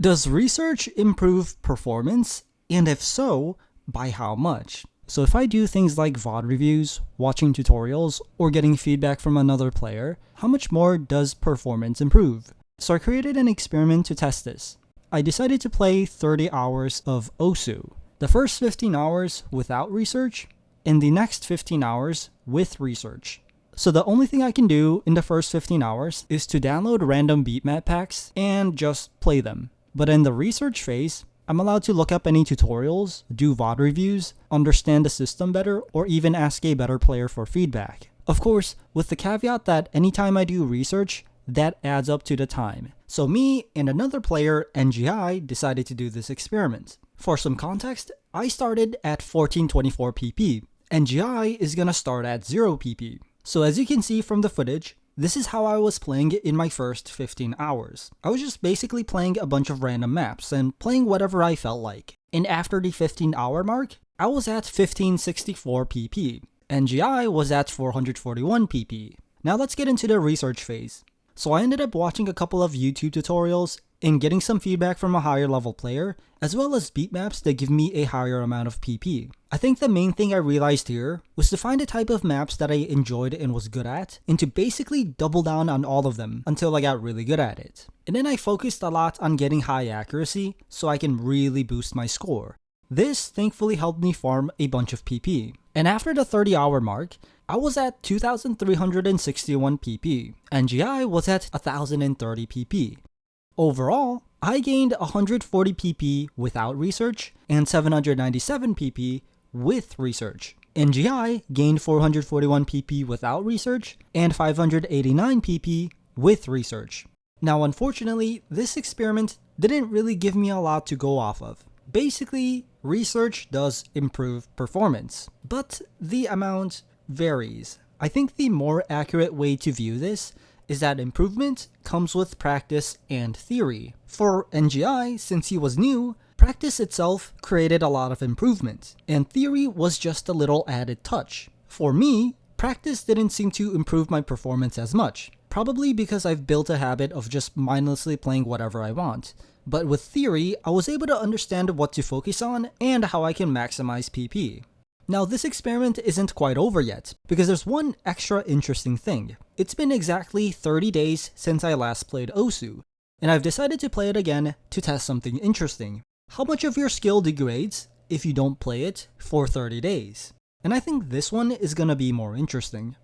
Does research improve performance? And if so, by how much? So if I do things like VOD reviews, watching tutorials, or getting feedback from another player, how much more does performance improve? So I created an experiment to test this. I decided to play 30 hours of Osu. The first 15 hours without research, and the next 15 hours with research. So the only thing I can do in the first 15 hours is to download random beatmap packs and just play them. But in the research phase, I'm allowed to look up any tutorials, do VOD reviews, understand the system better, or even ask a better player for feedback. Of course, with the caveat that anytime I do research, that adds up to the time. So me and another player, NGI, decided to do this experiment. For some context, I started at 1424 pp. NGI is gonna start at 0 pp. So as you can see from the footage, this is how I was playing in my first 15 hours. I was just basically playing a bunch of random maps and playing whatever I felt like. And after the 15-hour mark, I was at 1564 pp. NGI was at 441 pp. Now let's get into the research phase. So I ended up watching a couple of YouTube tutorials and getting some feedback from a higher level player, as well as beatmaps that give me a higher amount of PP. I think the main thing I realized here was to find a type of maps that I enjoyed and was good at, and to basically double down on all of them until I got really good at it. And then I focused a lot on getting high accuracy so I can really boost my score. This thankfully helped me farm a bunch of PP. And after the 30-hour mark, I was at 2361 pp. NGI was at 1030 pp. Overall, I gained 140 pp without research and 797 pp with research. NGI gained 441 pp without research and 589 pp with research. Now unfortunately, this experiment didn't really give me a lot to go off of. Basically, research does improve performance, but the amount varies. I think the more accurate way to view this is that improvement comes with practice and theory. For NGI, since he was new, practice itself created a lot of improvement, and theory was just a little added touch. For me, practice didn't seem to improve my performance as much, probably because I've built a habit of just mindlessly playing whatever I want. But with theory, I was able to understand what to focus on and how I can maximize PP. Now this experiment isn't quite over yet, because there's one extra interesting thing. It's been exactly 30 days since I last played Osu, and I've decided to play it again to test something interesting. How much of your skill degrades if you don't play it for 30 days? And I think this one is gonna be more interesting.